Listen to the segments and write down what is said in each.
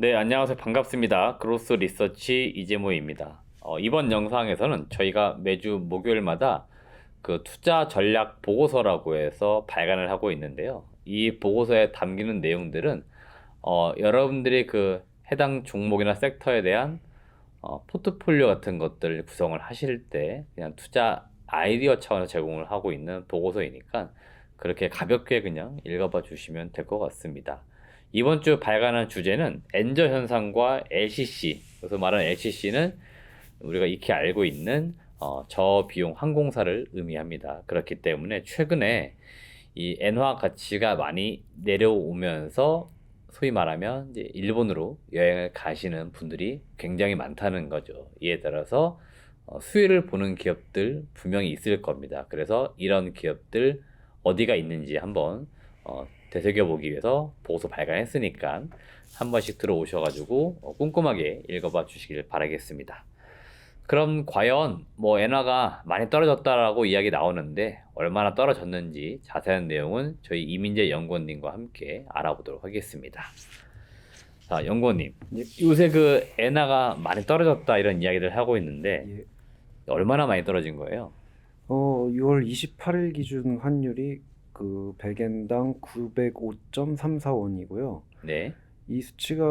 네, 안녕하세요. 반갑습니다. 그로스 리서치 이재모입니다. 이번 영상에서는 저희가 매주 목요일마다 그 투자 전략 보고서라고 해서 발간을 하고 있는데요. 이 보고서에 담기는 내용들은 여러분들이 그 해당 종목이나 섹터에 대한 포트폴리오 같은 것들 구성을 하실 때 그냥 투자 아이디어 차원에서 제공을 하고 있는 보고서이니까 그렇게 가볍게 그냥 읽어봐 주시면 될 것 같습니다. 이번 주 발간한 주제는 엔저 현상과 LCC. 그래서 말하는 LCC는 우리가 익히 알고 있는 저비용 항공사를 의미합니다. 그렇기 때문에 최근에 이 엔화 가치가 많이 내려오면서 소위 말하면 이제 일본으로 여행을 가시는 분들이 굉장히 많다는 거죠. 이에 따라서 수혜를 보는 기업들 분명히 있을 겁니다. 그래서 이런 기업들 어디가 있는지 한번 되새겨보기 위해서 보고서 발간했으니까 한 번씩 들어오셔가지고 꼼꼼하게 읽어봐 주시길 바라겠습니다. 그럼 과연 뭐 엔화가 많이 떨어졌다라고 이야기 나오는데 얼마나 떨어졌는지 자세한 내용은 저희 이민재 연구원님과 함께 알아보도록 하겠습니다. 자, 연구원님, 예, 요새 그 엔화가 많이 떨어졌다 이런 이야기를 하고 있는데 예. 얼마나 많이 떨어진 거예요? 6월 28일 기준 환율이 그 100엔당 905.34원이고요. 네, 이 수치가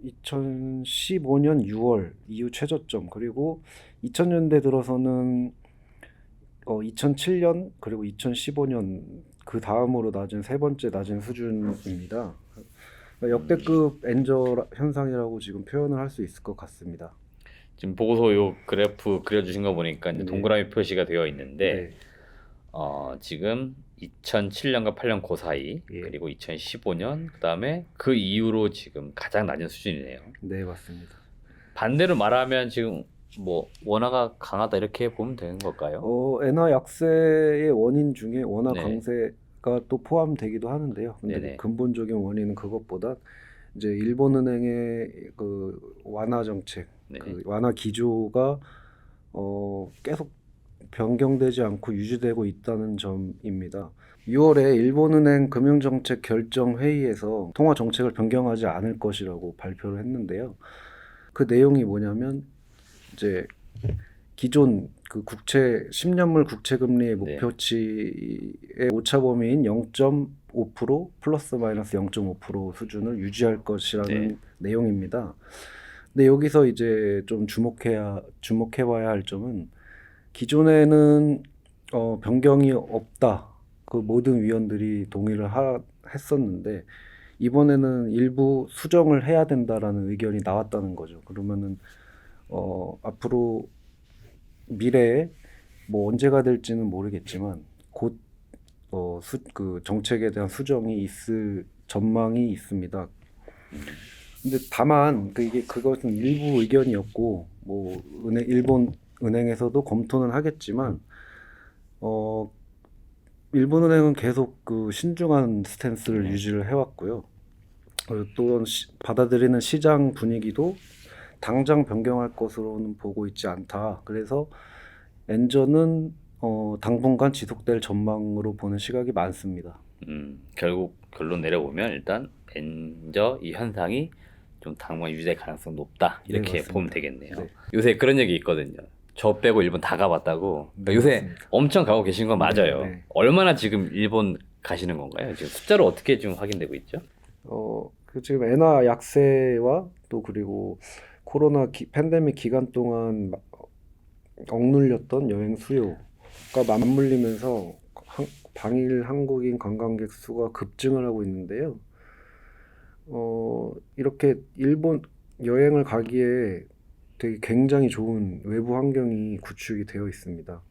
2015년 6월 이후 최저점, 그리고 2000년대 들어서는 2007년 그리고 2015년 그 다음으로 낮은 세 번째 낮은 수준입니다. 그러니까 역대급 엔저 현상이라고 지금 표현을 할 수 있을 것 같습니다. 지금 보고서 요 그래프 그려주신 거 보니까 이제 네. 동그라미 표시가 되어 있는데 네. 지금 2007년과 8년 그 사이 예. 그리고 2015년 그다음에 그 이후로 지금 가장 낮은 수준이네요. 네, 맞습니다. 반대로 말하면 지금 뭐 원화가 강하다 이렇게 보면 되는 걸까요? 엔화 약세의 원인 중에 원화 네. 강세가 또 포함되기도 하는데요. 근데 네네. 근본적인 원인은 그것보다 이제 일본은행의 그 완화 정책, 네. 그 완화 기조가 계속 변경되지 않고 유지되고 있다는 점입니다. 6월에 일본은행 금융정책 결정회의에서 통화 정책을 변경하지 않을 것이라고 발표를 했는데요. 그 내용이 뭐냐면 이제 기존 그 국채 10년물 국채 금리의 네. 목표치의 오차 범위인 0.5% 플러스 마이너스 0.5% 수준을 유지할 것이라는 네. 내용입니다. 근데 여기서 이제 좀 주목해봐야 할 점은 기존에는 변경이 없다. 그 모든 위원들이 동의를 했었는데 이번에는 일부 수정을 해야 된다라는 의견이 나왔다는 거죠. 그러면은 앞으로 미래에 뭐 언제가 될지는 모르겠지만 곧 그 정책에 대한 수정이 있을 전망이 있습니다. 근데 다만 그것은 일부 의견이었고 뭐 일본 은행에서도 검토는 하겠지만 일본 은행은 계속 그 신중한 스탠스를 유지를 해왔고요. 그리고 또 받아들이는 시장 분위기도 당장 변경할 것으로는 보고 있지 않다. 그래서 엔저는 당분간 지속될 전망으로 보는 시각이 많습니다. 결국 결론 내려보면 일단 엔저 이 현상이 좀 당분간 유지될 가능성 높다 이렇게 맞습니다. 보면 되겠네요. 네. 요새 그런 얘기 있거든요. 저 빼고 일본 다 가봤다고. 그러니까 네, 요새 맞습니다. 엄청 가고 계신 건 맞아요. 네. 얼마나 지금 일본 가시는 건가요? 지금 숫자로 어떻게 지금 확인되고 있죠? 그 지금 엔화 약세와 또 그리고 팬데믹 기간 동안 억눌렸던 여행 수요가 맞물리면서 방일 한국인 관광객 수가 급증을 하고 있는데요. 이렇게 일본 여행을 가기에 되게 굉장히 좋은 외부 환경이 구축이 되어 있습니다.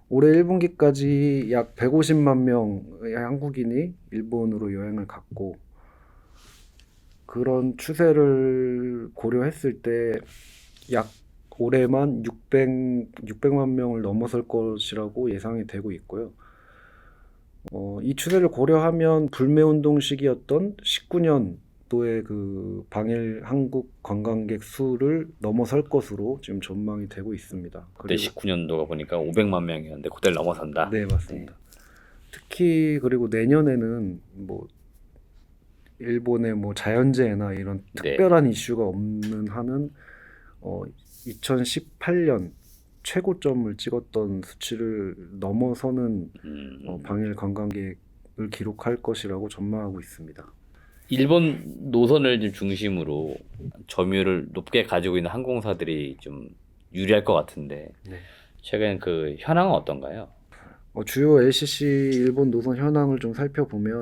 올해 1분기까지 약 150만 명의 한국인이 일본으로 여행을 갔고, 그런 추세를 고려했을 때 약 올해만 600만 명을 넘어설 것이라고 예상이 되고 있고요. 이 추세를 고려하면 불매운동 시기였던 19년도의 그 방일 한국 관광객 수를 넘어설 것으로 지금 전망이 되고 있습니다. 그때 19년도가 보니까 500만 명이었는데 그때를 넘어선다. 네, 맞습니다. 특히 그리고 내년에는 뭐 일본의 뭐 자연재해나 이런 네. 특별한 이슈가 없는 한은 2018년 최고점을 찍었던 수치를 넘어서는 방일 관광객을 기록할 것이라고 전망하고 있습니다. 일본 노선을 좀 중심으로 점유율을 높게 가지고 있는 항공사들이 좀 유리할 것 같은데 네. 최근 그 현황은 어떤가요? 주요 LCC 일본 노선 현황을 좀 살펴보면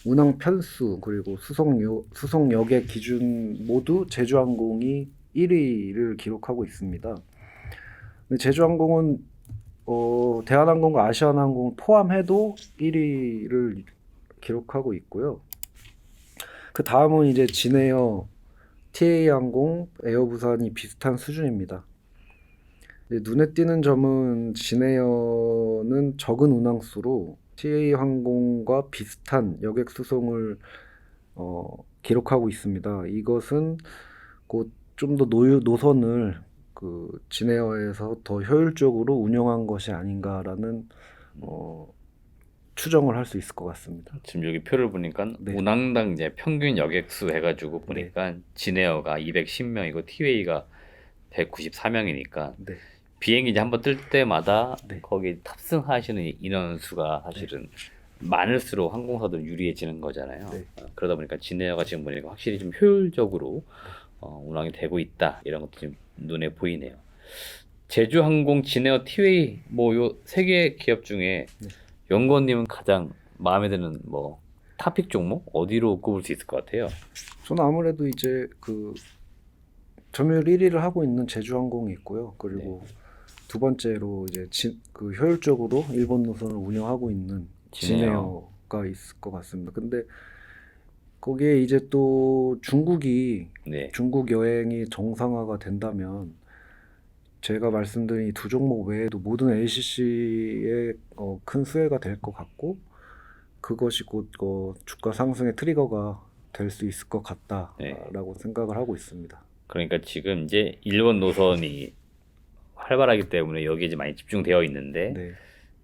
운항 편수 그리고 수송 여객 기준 모두 제주항공이 1위를 기록하고 있습니다. 근데 제주항공은 대한항공과 아시아나항공 포함해도 1위를 기록하고 있고요. 그 다음은 이제 진에어, TA항공, 에어부산이 비슷한 수준입니다. 눈에 띄는 점은 진에어는 적은 운항수로 TA항공과 비슷한 여객 수송을 기록하고 있습니다. 이것은 곧 좀 더 노선을 그 진에어에서 더 효율적으로 운영한 것이 아닌가라는 추정을 할 수 있을 것 같습니다. 지금 여기 표를 보니까 네. 운항당 이제 평균 여객수 해가지고 보니까 진에어가 210명이고 티웨이가 194명이니까 네. 비행기 이제 한번 뜰 때마다 네. 거기 탑승하시는 인원수가 사실은 많을수록 항공사도 유리해지는 거잖아요. 네. 그러다 보니까 진에어가 지금 보니까 확실히 좀 효율적으로 운항이 되고 있다 이런 것도 좀 눈에 보이네요. 제주항공, 진에어, 티웨이 뭐 요 세 개 기업 중에 연구원님은 가장 마음에 드는 뭐 탑픽 종목 어디로 꼽을 수 있을 것 같아요? 저는 아무래도 이제 그 점유율 1위를 하고 있는 제주항공이 있고요. 그리고 두 번째로 이제 그 효율적으로 일본 노선을 운영하고 있는 진에어가 있을 것 같습니다. 근데 거기에 이제 또 중국이 네. 중국 여행이 정상화가 된다면 제가 말씀드린 이 두 종목 외에도 모든 LCC에 큰 수혜가 될 것 같고 그것이 곧 주가 상승의 트리거가 될 수 있을 것 같다라고 생각을 하고 있습니다. 그러니까 지금 이제 일본 노선이 활발하기 때문에 여기에 이제 많이 집중되어 있는데 네.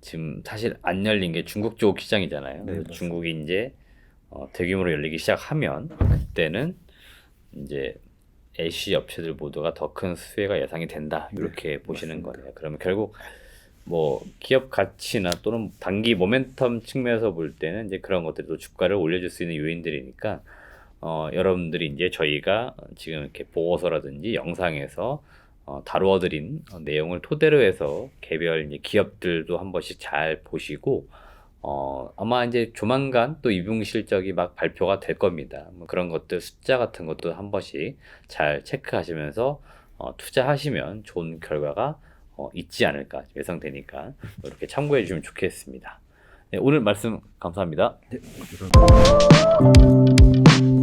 지금 사실 안 열린 게 중국 쪽 시장이잖아요. 네, 그래서 맞습니다. 중국이 이제 대규모로 열리기 시작하면 그때는 이제 LCC 업체들 모두가 더 큰 수혜가 예상이 된다 이렇게 보시는 맞습니다. 거네요. 그러면 결국 뭐 기업 가치나 또는 단기 모멘텀 측면에서 볼 때는 이제 그런 것들도 주가를 올려줄 수 있는 요인들이니까 여러분들이 이제 저희가 지금 이렇게 보고서라든지 영상에서 다루어드린 내용을 토대로 해서 개별 이제 기업들도 한 번씩 잘 보시고 아마 이제 조만간 또 2분기 실적이 막 발표가 될 겁니다. 뭐 그런 것들 숫자 같은 것도 한 번씩 잘 체크하시면서 투자하시면 좋은 결과가 있지 않을까 예상되니까 이렇게 참고해 주시면 좋겠습니다. 네, 오늘 말씀 감사합니다. 네, 감사합니다.